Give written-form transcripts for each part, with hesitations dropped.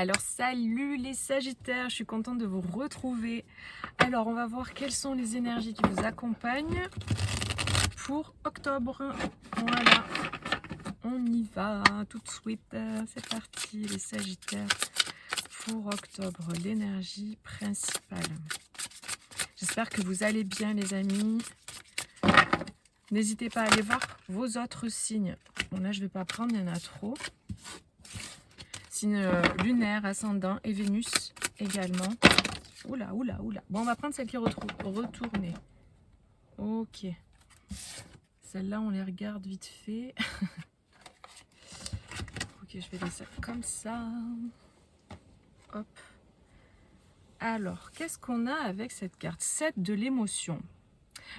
Alors salut les Sagittaires, je suis contente de vous retrouver. Alors on va voir quelles sont les énergies qui vous accompagnent pour octobre. Voilà, on y va tout de suite. C'est parti les Sagittaires pour octobre, l'énergie principale. J'espère que vous allez bien les amis. N'hésitez pas à aller voir vos autres signes. Bon là je ne vais pas prendre, il y en a trop. Signe lunaire, ascendant et Vénus également. Oula, oula, oula. Bon, on va prendre celle qui est retournée. Ok. Celle-là, on les regarde vite fait. Ok, je vais laisser ça comme ça. Hop. Alors, qu'est-ce qu'on a avec cette carte? 7 de l'émotion.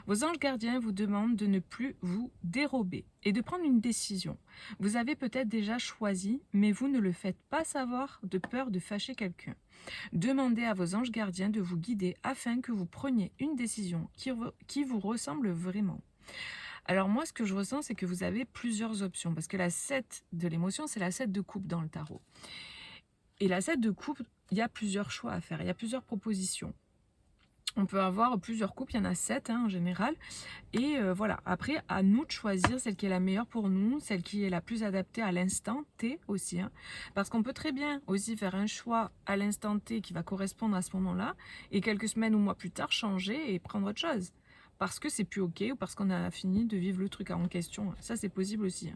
Vos anges gardiens vous demandent de ne plus vous dérober et de prendre une décision. Vous avez peut-être déjà choisi, mais vous ne le faites pas savoir de peur de fâcher quelqu'un. Demandez à vos anges gardiens de vous guider afin que vous preniez une décision qui vous ressemble vraiment. Alors moi, ce que je ressens, c'est que vous avez plusieurs options, parce que la 7 de l'émotion, c'est la 7 de coupe dans le tarot. Et la 7 de coupe, il y a plusieurs choix à faire, il y a plusieurs propositions. On peut avoir plusieurs coupes, il y en a 7 en général. Et voilà, après, à nous de choisir celle qui est la meilleure pour nous, celle qui est la plus adaptée à l'instant T aussi. Parce qu'on peut très bien aussi faire un choix à l'instant T qui va correspondre à ce moment-là, et quelques semaines ou mois plus tard, changer et prendre autre chose. Parce que c'est plus OK ou parce qu'on a fini de vivre le truc en question. Ça, c'est possible aussi.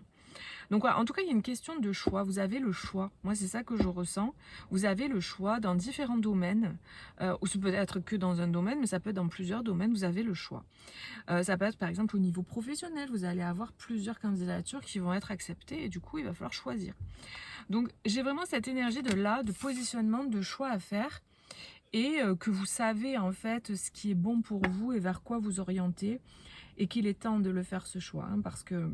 Donc voilà, en tout cas, il y a une question de choix. Vous avez le choix. Moi, c'est ça que je ressens. Vous avez le choix dans différents domaines. Ou ça peut être que dans un domaine, mais ça peut être dans plusieurs domaines. Vous avez le choix. Ça peut être par exemple au niveau professionnel. Vous allez avoir plusieurs candidatures qui vont être acceptées. Et du coup, il va falloir choisir. Donc, j'ai vraiment cette énergie de positionnement, de choix à faire. Et que vous savez en fait ce qui est bon pour vous et vers quoi vous orienter. Et qu'il est temps de le faire ce choix. Parce que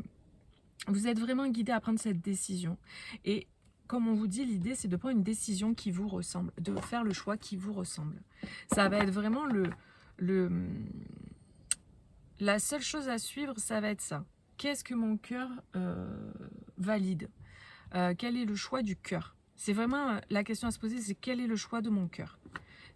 vous êtes vraiment guidé à prendre cette décision. Et comme on vous dit, l'idée, c'est de prendre une décision qui vous ressemble, de faire le choix qui vous ressemble. Ça va être vraiment la seule chose à suivre, ça va être ça. Qu'est-ce que mon cœur valide? Quel est le choix du cœur? C'est vraiment la question à se poser, c'est quel est le choix de mon cœur?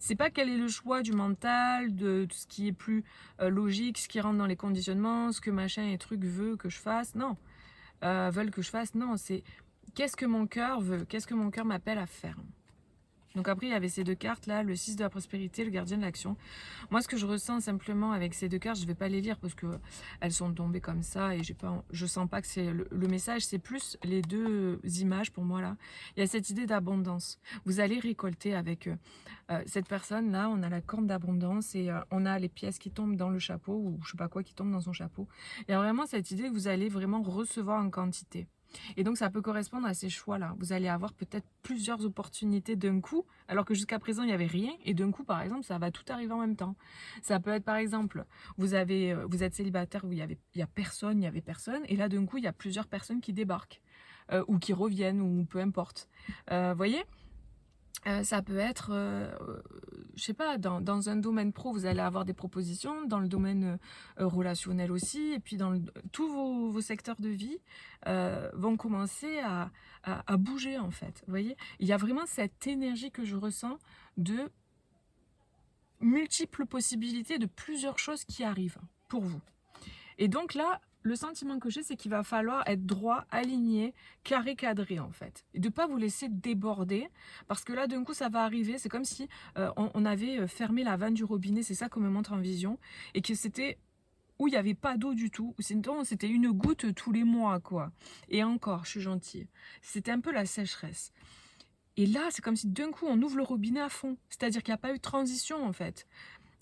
C'est pas quel est le choix du mental, de tout ce qui est plus logique, ce qui rentre dans les conditionnements, ce que machin et truc veut que je fasse, non. Veulent que je fasse, non, c'est qu'est-ce que mon cœur veut, qu'est-ce que mon cœur m'appelle à faire. Donc après, il y avait ces deux cartes là, le 6 de la prospérité, le gardien de l'action. Moi, ce que je ressens simplement avec ces deux cartes, je ne vais pas les lire parce que elles sont tombées comme ça et je sens pas que c'est le message, c'est plus les deux images pour moi là. Il y a cette idée d'abondance. Vous allez récolter avec cette personne là, on a la corne d'abondance et on a les pièces qui tombent dans le chapeau ou je sais pas quoi qui tombe dans son chapeau. Il y a vraiment cette idée que vous allez vraiment recevoir en quantité. Et donc ça peut correspondre à ces choix-là. Vous allez avoir peut-être plusieurs opportunités d'un coup, alors que jusqu'à présent il n'y avait rien, et d'un coup par exemple ça va tout arriver en même temps. Ça peut être par exemple, vous êtes célibataire où il y a personne, il n'y avait personne, et là d'un coup il y a plusieurs personnes qui débarquent, ou qui reviennent, ou peu importe. Voyez, ça peut être, je sais pas, dans un domaine pro, vous allez avoir des propositions, dans le domaine relationnel aussi, et puis dans tous vos secteurs de vie vont commencer à bouger en fait. Vous voyez, il y a vraiment cette énergie que je ressens de multiples possibilités, de plusieurs choses qui arrivent pour vous. Et donc là, le sentiment que j'ai, c'est qu'il va falloir être droit, aligné, carré, cadré en fait. Et de ne pas vous laisser déborder, parce que là d'un coup ça va arriver, c'est comme si on avait fermé la vanne du robinet, c'est ça qu'on me montre en vision, et que c'était où il n'y avait pas d'eau du tout, c'était une goutte tous les mois quoi. Et encore, je suis gentille, c'était un peu la sécheresse. Et là, c'est comme si d'un coup on ouvre le robinet à fond, c'est-à-dire qu'il n'y a pas eu de transition en fait.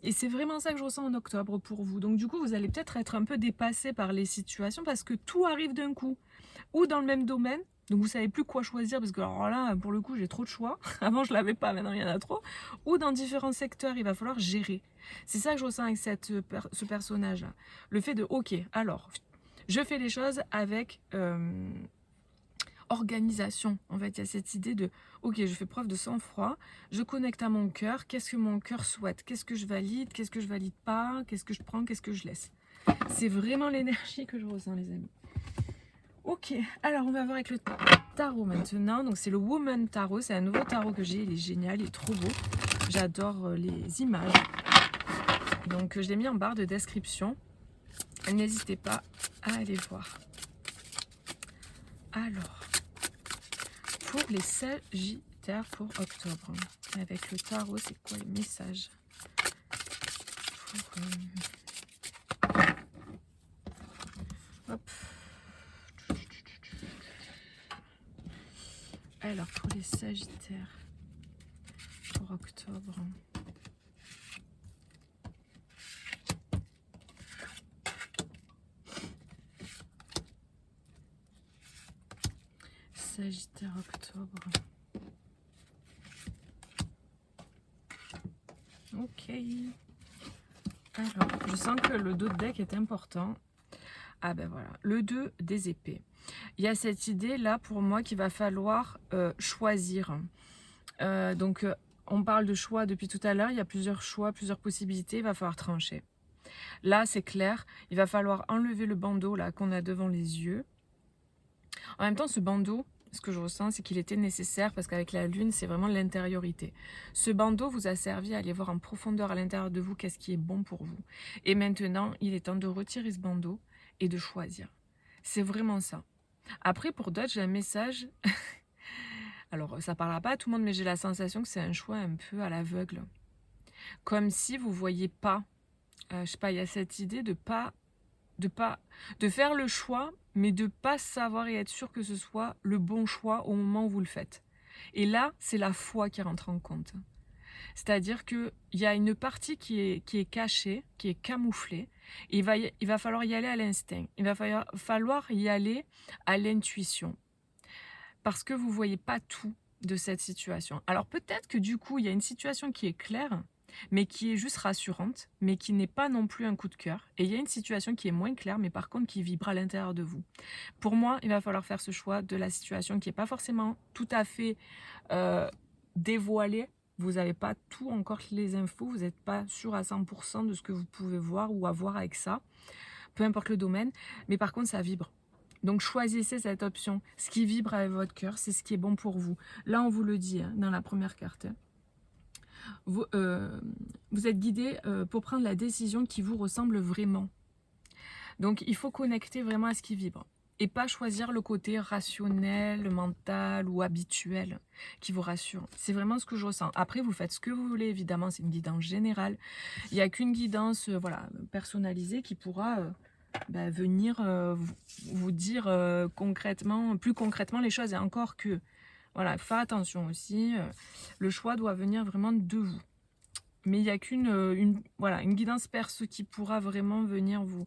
Et c'est vraiment ça que je ressens en octobre pour vous. Donc du coup, vous allez peut-être être un peu dépassé par les situations parce que tout arrive d'un coup. Ou dans le même domaine, donc vous savez plus quoi choisir parce que alors là, pour le coup, j'ai trop de choix. Avant, je l'avais pas, maintenant il y en a trop. Ou dans différents secteurs, il va falloir gérer. C'est ça que je ressens avec ce personnage-là. Le fait de, ok, alors, je fais les choses avec organisation. En fait, il y a cette idée de, ok, je fais preuve de sang-froid, je connecte à mon cœur, qu'est-ce que mon cœur souhaite, qu'est-ce que je valide pas, qu'est-ce que je prends, qu'est-ce que je laisse. C'est vraiment l'énergie que je ressens, les amis. Ok, alors on va voir avec le tarot maintenant. Donc c'est le Woman Tarot. C'est un nouveau tarot que j'ai. Il est génial, il est trop beau. J'adore les images. Donc je l'ai mis en barre de description. N'hésitez pas à aller voir. Alors, pour les Sagittaires pour octobre, avec le tarot, c'est quoi les messages pour, hop. Alors, pour les Sagittaires pour octobre. Sagittaire octobre. Ok. Alors, je sens que le dos de deck est important. Ah ben voilà, le 2 des épées. Il y a cette idée là pour moi qu'il va falloir choisir. On parle de choix depuis tout à l'heure. Il y a plusieurs choix, plusieurs possibilités. Il va falloir trancher. Là, c'est clair. Il va falloir enlever le bandeau là qu'on a devant les yeux. En même temps, ce bandeau, ce que je ressens, c'est qu'il était nécessaire parce qu'avec la lune, c'est vraiment l'intériorité. Ce bandeau vous a servi à aller voir en profondeur à l'intérieur de vous qu'est-ce qui est bon pour vous. Et maintenant, il est temps de retirer ce bandeau et de choisir. C'est vraiment ça. Après, pour d'autres, j'ai un message. Alors, ça ne parlera pas à tout le monde, mais j'ai la sensation que c'est un choix un peu à l'aveugle. Comme si vous ne voyez pas. Je sais pas, il y a cette idée de faire le choix, mais de pas savoir et être sûr que ce soit le bon choix au moment où vous le faites. Et là, c'est la foi qui rentre en compte. C'est-à-dire qu'il y a une partie qui est cachée, qui est camouflée, et il va falloir y aller à l'instinct. Il va falloir y aller à l'intuition. Parce que vous ne voyez pas tout de cette situation. Alors peut-être que du coup, il y a une situation qui est claire, mais qui est juste rassurante, mais qui n'est pas non plus un coup de cœur. Et il y a une situation qui est moins claire, mais par contre qui vibre à l'intérieur de vous. Pour moi, il va falloir faire ce choix de la situation qui n'est pas forcément tout à fait dévoilée. Vous n'avez pas tout encore les infos, vous n'êtes pas sûr à 100% de ce que vous pouvez voir ou avoir avec ça, peu importe le domaine, mais par contre ça vibre. Donc choisissez cette option. Ce qui vibre avec votre cœur, c'est ce qui est bon pour vous. Là, on vous le dit dans la première carte. Vous êtes guidé pour prendre la décision qui vous ressemble vraiment. Donc il faut connecter vraiment à ce qui vibre. Et pas choisir le côté rationnel, mental ou habituel qui vous rassure. C'est vraiment ce que je ressens. Après, vous faites ce que vous voulez, évidemment, c'est une guidance générale. Il n'y a qu'une guidance personnalisée qui pourra venir vous dire plus concrètement les choses. Et encore que, voilà, faire attention aussi, le choix doit venir vraiment de vous. Mais il n'y a qu'une une guidance perso qui pourra vraiment venir vous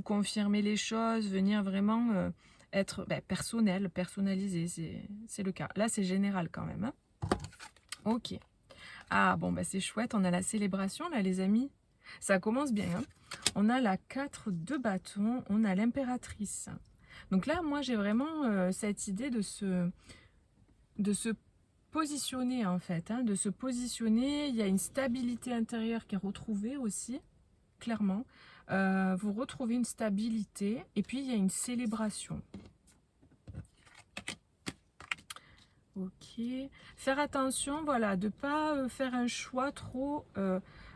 confirmer les choses, venir vraiment être personnel, personnalisé, c'est le cas. Là, c'est général quand même. Hein. Ok. Ah, bon, c'est chouette, on a la célébration, là, les amis. Ça commence bien. Hein. On a la 4 de bâton, on a l'impératrice. Donc là, moi, j'ai vraiment cette idée de se positionner, en fait. Hein, de se positionner. Il y a une stabilité intérieure qui est retrouvée aussi, clairement. Vous retrouvez une stabilité et puis il y a une célébration. Ok. Faire attention, voilà, de ne pas faire un choix trop...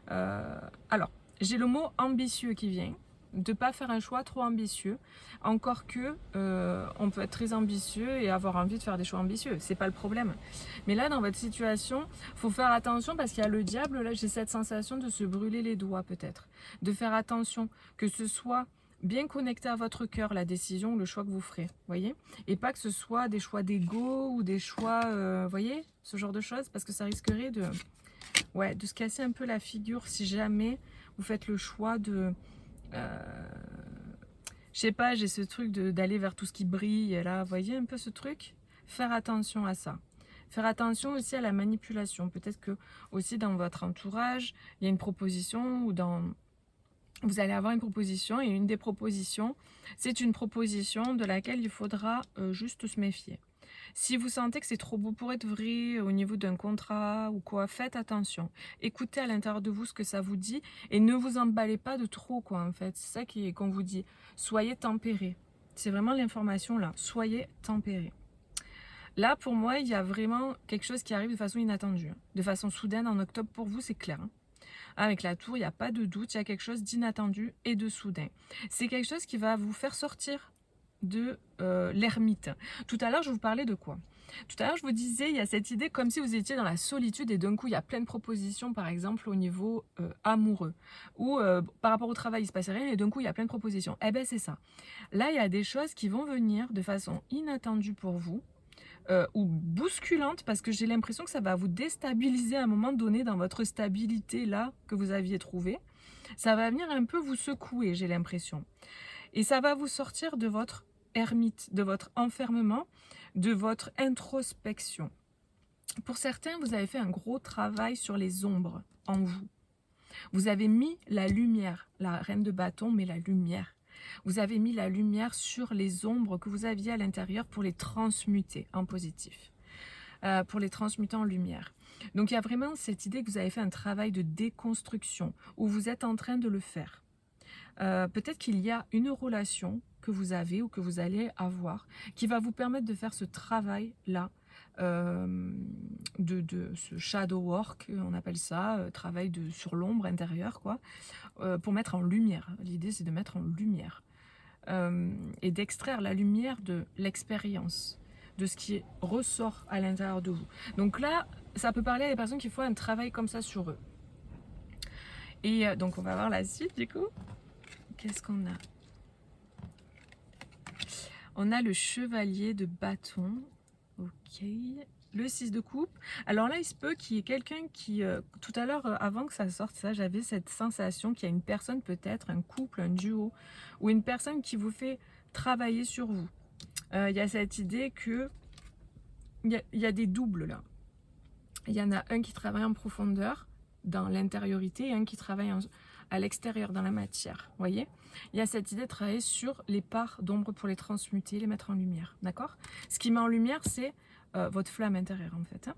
alors, j'ai le mot ambitieux qui vient. De ne pas faire un choix trop ambitieux. Encore que on peut être très ambitieux et avoir envie de faire des choix ambitieux. C'est pas le problème. Mais là, dans votre situation, il faut faire attention parce qu'il y a le diable. Là, j'ai cette sensation de se brûler les doigts peut-être. De faire attention que ce soit bien connecté à votre cœur, la décision ou le choix que vous ferez. Voyez. Et pas que ce soit des choix d'ego ou des choix... voyez, ce genre de choses. Parce que ça risquerait de se casser un peu la figure si jamais vous faites le choix de... je sais pas, j'ai ce truc d'aller vers tout ce qui brille, là, vous voyez un peu ce truc? Faire attention à ça. Faire attention aussi à la manipulation. Peut-être que aussi dans votre entourage, il y a une proposition ou vous allez avoir une proposition et une des propositions, c'est une proposition de laquelle il faudra juste se méfier. Si vous sentez que c'est trop beau pour être vrai au niveau d'un contrat ou quoi, faites attention. Écoutez à l'intérieur de vous ce que ça vous dit et ne vous emballez pas de trop, quoi, en fait. C'est ça qu'on vous dit. Soyez tempérés. C'est vraiment l'information là. Soyez tempérés. Là, pour moi, il y a vraiment quelque chose qui arrive de façon inattendue, hein. De façon soudaine en octobre pour vous, c'est clair, hein. Avec la tour, il n'y a pas de doute, il y a quelque chose d'inattendu et de soudain. C'est quelque chose qui va vous faire sortir de l'ermite. Tout à l'heure, je vous parlais de quoi? Tout à l'heure, je vous disais, il y a cette idée comme si vous étiez dans la solitude et d'un coup, il y a plein de propositions, par exemple, au niveau amoureux. Ou par rapport au travail, il ne se passe rien et d'un coup, il y a plein de propositions. Eh bien, c'est ça. Là, il y a des choses qui vont venir de façon inattendue pour vous, ou bousculante, parce que j'ai l'impression que ça va vous déstabiliser à un moment donné dans votre stabilité là que vous aviez trouvée. Ça va venir un peu vous secouer, j'ai l'impression. Et ça va vous sortir de votre ermite, de votre enfermement, de votre introspection. Pour certains, vous avez fait un gros travail sur les ombres en vous. Vous avez mis la lumière, la reine de bâton, mais la lumière. Vous avez mis la lumière sur les ombres que vous aviez à l'intérieur pour les transmuter en positif, pour les transmuter en lumière. Donc il y a vraiment cette idée que vous avez fait un travail de déconstruction, où vous êtes en train de le faire. Peut-être qu'il y a une relation que vous avez ou que vous allez avoir qui va vous permettre de faire ce travail-là, de ce shadow work, on appelle ça, travail sur l'ombre intérieure, quoi, pour mettre en lumière. L'idée, c'est de mettre en lumière et d'extraire la lumière de l'expérience, de ce qui ressort à l'intérieur de vous. Donc là, ça peut parler à des personnes qui font un travail comme ça sur eux. Et donc, on va voir la suite, du coup. Qu'est-ce qu'on a? On a le chevalier de bâton. Ok. Le 6 de coupe. Alors là, il se peut qu'il y ait quelqu'un qui... tout à l'heure, avant que ça sorte, ça, j'avais cette sensation qu'il y a une personne, peut-être un couple, un duo, ou une personne qui vous fait travailler sur vous. Il y a cette idée que... Il y a des doubles là. Il y en a un qui travaille en profondeur, dans l'intériorité, et un qui travaille à l'extérieur, dans la matière. Vous voyez? Il y a cette idée de travailler sur les parts d'ombre pour les transmuter, les mettre en lumière. D'accord? Ce qui met en lumière, c'est votre flamme intérieure, en fait.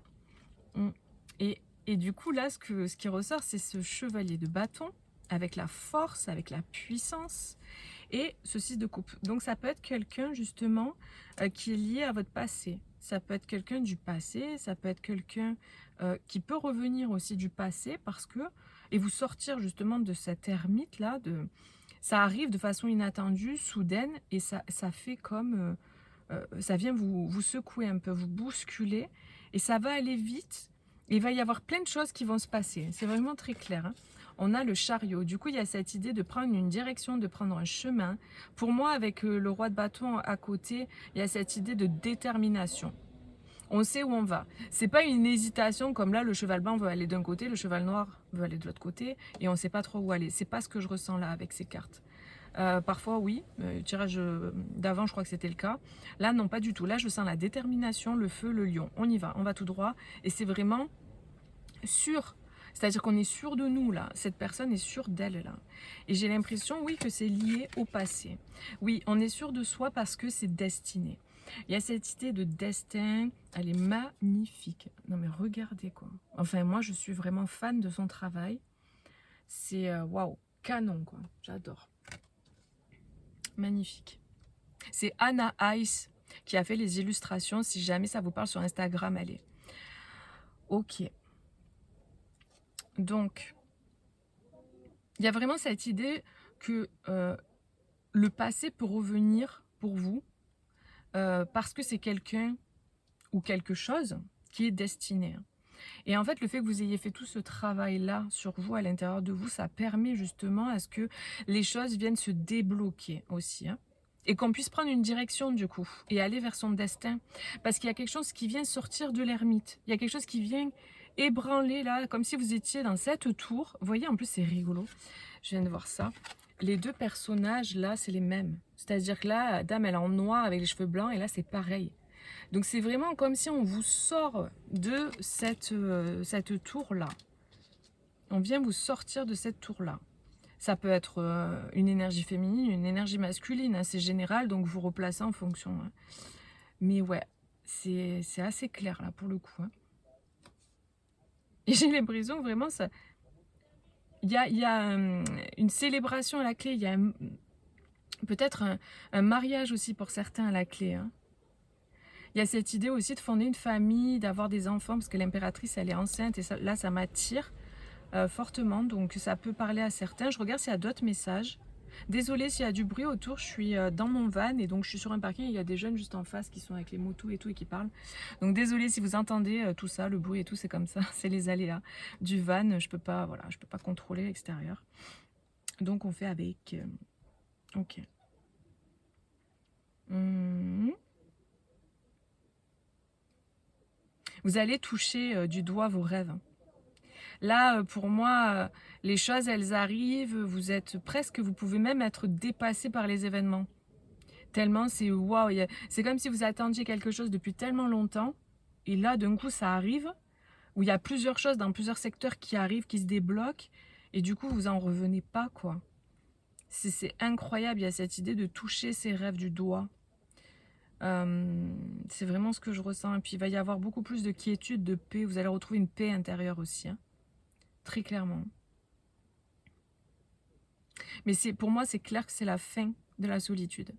Hein. Et du coup, là, ce qui ressort, c'est ce chevalier de bâton, avec la force, avec la puissance, et ce 6 de coupe. Donc, ça peut être quelqu'un, justement, qui est lié à votre passé. Ça peut être quelqu'un du passé, ça peut être quelqu'un qui peut revenir aussi du passé, parce que... Et vous sortir, justement, de cette ermite-là, ça arrive de façon inattendue, soudaine, et ça fait comme... ça vient vous secouer un peu, vous bousculer, et ça va aller vite. Il va y avoir plein de choses qui vont se passer. C'est vraiment très clair. Hein. On a le chariot. Du coup, il y a cette idée de prendre une direction, de prendre un chemin. Pour moi, avec le roi de bâton à côté, il y a cette idée de détermination. On sait où on va. C'est pas une hésitation comme là, le cheval blanc veut aller d'un côté, le cheval noir veut aller de l'autre côté, et on ne sait pas trop où aller. C'est pas ce que je ressens là avec ces cartes. Parfois oui, tirage d'avant je crois que c'était le cas. Là non, pas du tout. Là je sens la détermination, le feu, le lion. On y va, on va tout droit. Et c'est vraiment sûr. C'est-à-dire qu'on est sûr de nous là. Cette personne est sûre d'elle là. Et j'ai l'impression, oui, que c'est lié au passé. Oui, on est sûr de soi parce que c'est destiné. Il y a cette idée de destin, elle est magnifique. Non mais regardez quoi. Enfin moi je suis vraiment fan de son travail. C'est waouh, canon quoi. J'adore. Magnifique. C'est Anna Ice qui a fait les illustrations. Si jamais ça vous parle sur Instagram, elle est. Ok. Donc, il y a vraiment cette idée que le passé peut revenir pour vous parce que c'est quelqu'un ou quelque chose qui est destiné. Et en fait, le fait que vous ayez fait tout ce travail-là sur vous, à l'intérieur de vous, ça permet justement à ce que les choses viennent se débloquer aussi. Hein, et qu'on puisse prendre une direction du coup et aller vers son destin. Parce qu'il y a quelque chose qui vient sortir de l'ermite. Il y a quelque chose qui vient ébranler là, comme si vous étiez dans cette tour. Vous voyez, en plus, c'est rigolo. Je viens de voir ça. Les deux personnages là, c'est les mêmes. C'est-à-dire que là, la dame, elle est en noir avec les cheveux blancs et là, c'est pareil. Donc c'est vraiment comme si on vous sort de cette tour-là. On vient vous sortir de cette tour-là. Ça peut être une énergie féminine, une énergie masculine, hein, c'est général, donc vous replacez en fonction. Hein. Mais ouais, c'est assez clair là pour le coup. Hein. Et j'ai l'impression que vraiment, il y a une célébration à la clé, il y a peut-être un mariage aussi pour certains à la clé. Hein. Il y a cette idée aussi de fonder une famille, d'avoir des enfants, parce que l'impératrice, elle est enceinte, et ça, là, ça m'attire fortement, donc ça peut parler à certains. Je regarde s'il y a d'autres messages. Désolée s'il y a du bruit autour, je suis dans mon van, et donc je suis sur un parking, il y a des jeunes juste en face qui sont avec les motos et tout, et qui parlent. Donc désolée si vous entendez tout ça, le bruit et tout, c'est comme ça, c'est les aléas du van, je peux pas, voilà, je peux pas contrôler l'extérieur. Donc on fait avec. Ok. Vous allez toucher du doigt vos rêves. Là, pour moi, les choses, elles arrivent, vous êtes presque, vous pouvez même être dépassé par les événements. Tellement c'est waouh, c'est comme si vous attendiez quelque chose depuis tellement longtemps, et là, d'un coup, ça arrive, où il y a plusieurs choses dans plusieurs secteurs qui arrivent, qui se débloquent, et du coup, vous en revenez pas, quoi. C'est incroyable, il y a cette idée de toucher ses rêves du doigt. C'est vraiment ce que je ressens. Et puis il va y avoir beaucoup plus de quiétude, de paix. Vous allez retrouver une paix intérieure aussi, hein. Très clairement. Mais pour moi, c'est clair que c'est la fin de la solitude.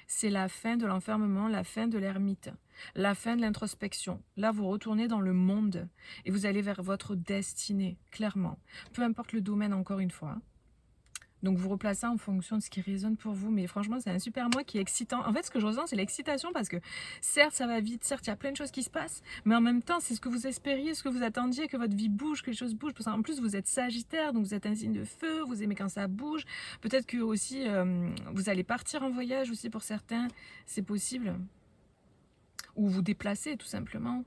C'est la fin de l'enfermement, la fin de l'ermite, la fin de l'introspection. Là, vous retournez dans le monde et vous allez vers votre destinée, clairement. Peu importe le domaine, encore une fois. Donc vous replacez en fonction de ce qui résonne pour vous. Mais franchement, c'est un super mois qui est excitant. En fait, ce que je ressens, c'est l'excitation parce que certes, ça va vite, certes, il y a plein de choses qui se passent. Mais en même temps, c'est ce que vous espériez, ce que vous attendiez, que votre vie bouge, que les choses bougent. En plus, vous êtes Sagittaire, donc vous êtes un signe de feu, vous aimez quand ça bouge. Peut-être que aussi, vous allez partir en voyage aussi pour certains. C'est possible. Ou vous déplacer, tout simplement.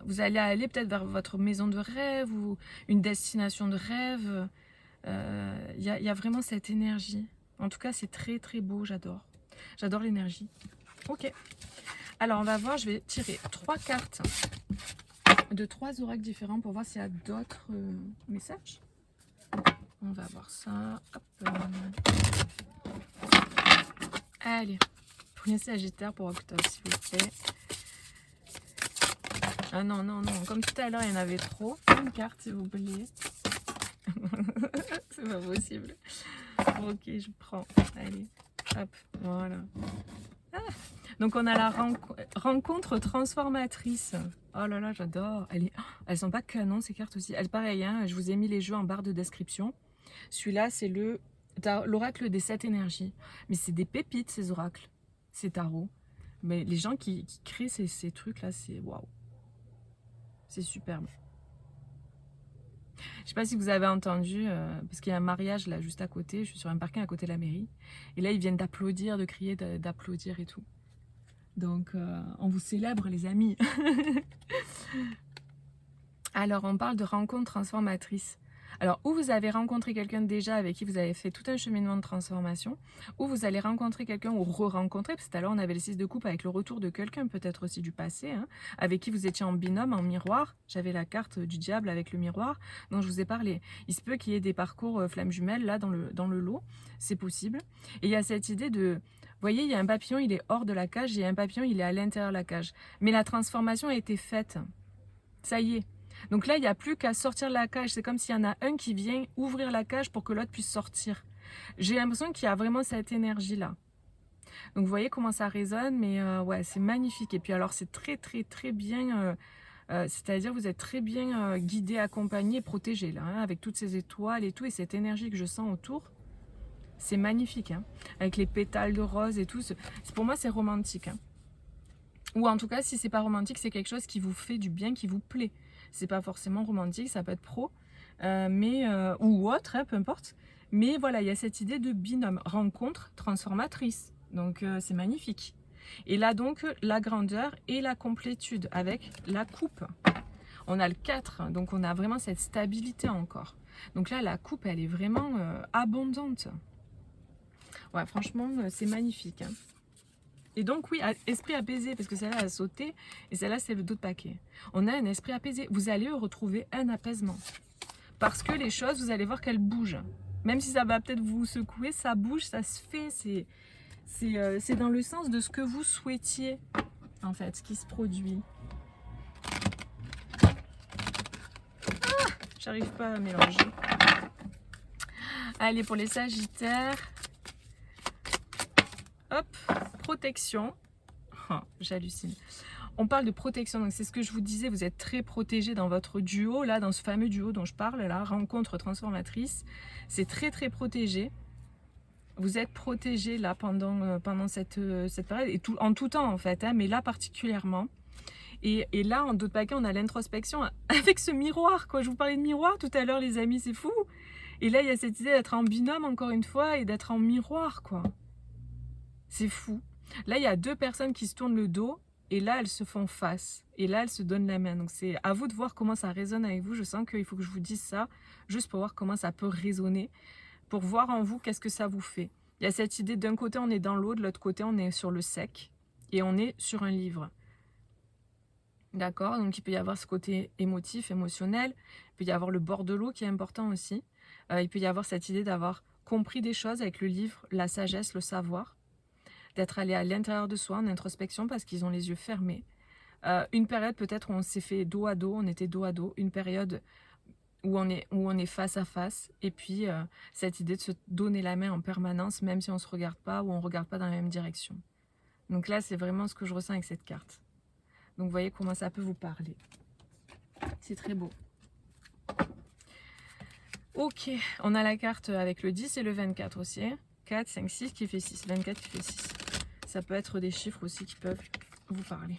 Vous allez aller peut-être vers votre maison de rêve ou une destination de rêve. Il y a vraiment cette énergie. En tout cas, c'est très très beau, j'adore. J'adore l'énergie. Ok. Alors, on va voir, je vais tirer 3 cartes de 3 oracles différents pour voir s'il y a d'autres messages. On va voir ça. Hop. Allez, premier Sagittaire pour octobre, s'il vous plaît. Ah non, non, non. Comme tout à l'heure, il y en avait trop. Une carte, s'il vous plaît. C'est pas possible. Ok, je prends. Allez, hop, voilà. Ah, donc on a la rencontre transformatrice. Oh là là, j'adore. Elles sont pas canons ces cartes aussi. Elles pareil, hein, je vous ai mis les jeux en barre de description. Celui-là, c'est l'oracle des 7 énergies. Mais c'est des pépites ces oracles, ces tarots. Mais les gens qui créent ces trucs-là, c'est waouh. C'est superbe. Je ne sais pas si vous avez entendu, parce qu'il y a un mariage là juste à côté, je suis sur un parking à côté de la mairie, et là ils viennent d'applaudir, de crier, d'applaudir et tout. Donc on vous célèbre les amis. Alors on parle de rencontre transformatrice. Alors ou vous avez rencontré quelqu'un déjà avec qui vous avez fait tout un cheminement de transformation, ou vous allez rencontrer quelqu'un ou re-rencontrer, parce que tout à l'heure on avait le 6 de coupe avec le retour de quelqu'un, peut-être aussi du passé, hein, avec qui vous étiez en binôme, en miroir. J'avais la carte du diable avec le miroir dont je vous ai parlé. Il se peut qu'il y ait des parcours flammes jumelles là dans le lot, c'est possible. Et il y a cette idée de... Vous voyez, il y a un papillon, il est hors de la cage, et un papillon, il est à l'intérieur de la cage. Mais la transformation a été faite. Ça y est. Donc là, il n'y a plus qu'à sortir de la cage. C'est comme s'il y en a un qui vient ouvrir la cage pour que l'autre puisse sortir. J'ai l'impression qu'il y a vraiment cette énergie-là. Donc vous voyez comment ça résonne, mais ouais, c'est magnifique. Et puis alors, c'est très, très, très bien... c'est-à-dire, vous êtes très bien guidé, accompagné, protégé, là, hein, avec toutes ces étoiles et tout, et cette énergie que je sens autour. C'est magnifique, hein, avec les pétales de rose et tout. Pour moi, c'est romantique. Hein. Ou en tout cas, si c'est pas romantique, c'est quelque chose qui vous fait du bien, qui vous plaît. C'est pas forcément romantique, ça peut être pro, ou autre, hein, peu importe. Mais voilà, il y a cette idée de binôme, rencontre transformatrice. Donc c'est magnifique. Et là donc, la grandeur et la complétude avec la coupe. On a le 4, donc on a vraiment cette stabilité encore. Donc là, la coupe, elle est vraiment abondante. Ouais, franchement, c'est magnifique. Hein. Et donc oui, esprit apaisé, parce que celle-là a sauté, et celle-là c'est le dos de paquet. On a un esprit apaisé, vous allez retrouver un apaisement. Parce que les choses, vous allez voir qu'elles bougent. Même si ça va peut-être vous secouer, ça bouge, ça se fait, c'est dans le sens de ce que vous souhaitiez, en fait, ce qui se produit. Ah, j'arrive pas à mélanger. Allez, pour les Sagittaires, hop, protection. J'hallucine. On parle de protection, donc c'est ce que je vous disais, vous êtes très protégé dans votre duo, là, dans ce fameux duo dont je parle, là, rencontre transformatrice. C'est très très protégé. Vous êtes protégé là pendant cette période, et en tout temps en fait, hein, mais là particulièrement. Et là, en d'autres paquets, on a l'introspection avec ce miroir, quoi. Je vous parlais de miroir tout à l'heure, les amis, c'est fou. Et là, il y a cette idée d'être en binôme, encore une fois, et d'être en miroir, quoi. C'est fou. Là, il y a deux personnes qui se tournent le dos, et là, elles se font face. Et là, elles se donnent la main. Donc, c'est à vous de voir comment ça résonne avec vous. Je sens qu'il faut que je vous dise ça, juste pour voir comment ça peut résonner, pour voir en vous qu'est-ce que ça vous fait. Il y a cette idée, d'un côté, on est dans l'eau, de l'autre côté, on est sur le sec, et on est sur un livre. D'accord, donc il peut y avoir ce côté émotif, émotionnel, il peut y avoir le bord de l'eau qui est important aussi, il peut y avoir cette idée d'avoir compris des choses avec le livre, la sagesse, le savoir, d'être allé à l'intérieur de soi en introspection parce qu'ils ont les yeux fermés. Une période peut-être où on s'est fait dos à dos, on était dos à dos, une période où on est face à face, et puis cette idée de se donner la main en permanence, même si on ne se regarde pas ou on ne regarde pas dans la même direction. Donc là, c'est vraiment ce que je ressens avec cette carte. Donc vous voyez comment ça peut vous parler. C'est très beau. Ok, on a la carte avec le 10 et le 24 aussi. 4, 5, 6 qui fait 6. 24 qui fait 6. Ça peut être des chiffres aussi qui peuvent vous parler.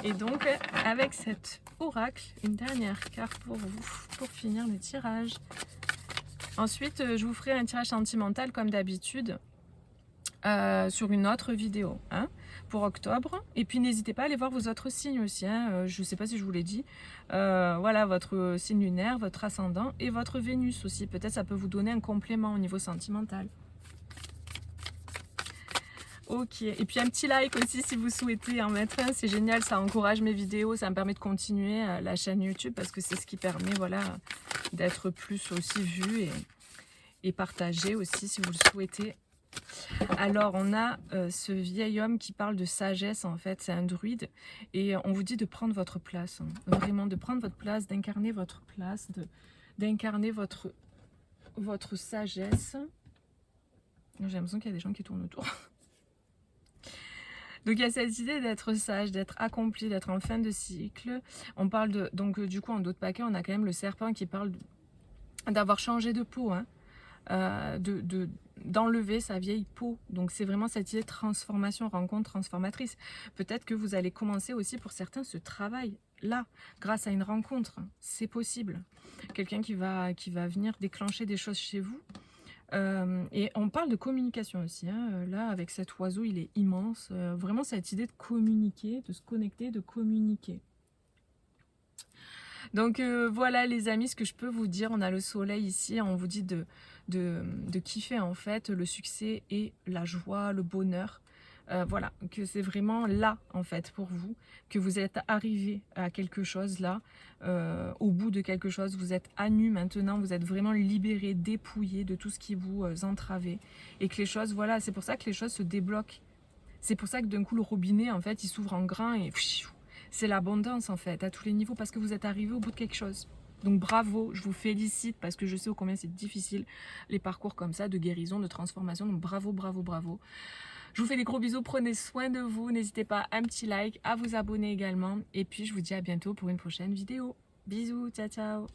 Et donc, avec cet oracle, une dernière carte pour vous, pour finir le tirage. Ensuite, je vous ferai un tirage sentimental comme d'habitude. Sur une autre vidéo, hein, pour octobre. Et puis n'hésitez pas à aller voir vos autres signes aussi, hein, je ne sais pas si je vous l'ai dit. Voilà, votre signe lunaire, votre ascendant et votre Vénus aussi. Peut-être ça peut vous donner un complément au niveau sentimental. Ok, et puis un petit like aussi si vous souhaitez en mettre un, c'est génial, ça encourage mes vidéos, ça me permet de continuer la chaîne YouTube parce que c'est ce qui permet, voilà, d'être plus aussi vu et partagé aussi si vous le souhaitez. Alors on a ce vieil homme qui parle de sagesse, en fait c'est un druide, et on vous dit de prendre votre place, hein. Vraiment de prendre votre place, d'incarner votre place, d'incarner votre sagesse. J'ai l'impression qu'il y a des gens qui tournent autour. Donc il y a cette idée d'être sage, d'être accompli, d'être en fin de cycle. On parle de, donc du coup en d'autres paquets on a quand même le serpent qui parle d'avoir changé de peau, hein. D'enlever sa vieille peau. Donc c'est vraiment cette idée de transformation, rencontre transformatrice. Peut-être que vous allez commencer aussi pour certains ce travail là, grâce à une rencontre. C'est possible. Quelqu'un qui va venir déclencher des choses chez vous. Et on parle de communication aussi, hein. Là avec cet oiseau il est immense. Vraiment cette idée de communiquer, de se connecter, de communiquer. Donc voilà les amis, ce que je peux vous dire, on a le soleil ici, on vous dit de kiffer en fait le succès et la joie, le bonheur. Voilà, que c'est vraiment là en fait pour vous, que vous êtes arrivé à quelque chose là, au bout de quelque chose, vous êtes à nu maintenant, vous êtes vraiment libéré, dépouillé de tout ce qui vous entravait, et que les choses, voilà, c'est pour ça que les choses se débloquent. C'est pour ça que d'un coup le robinet en fait il s'ouvre en grand et c'est l'abondance en fait à tous les niveaux parce que vous êtes arrivé au bout de quelque chose. Donc bravo, je vous félicite parce que je sais combien c'est difficile les parcours comme ça de guérison, de transformation. Donc bravo, bravo, bravo. Je vous fais des gros bisous, prenez soin de vous. N'hésitez pas à un petit like, à vous abonner également. Et puis je vous dis à bientôt pour une prochaine vidéo. Bisous, ciao ciao.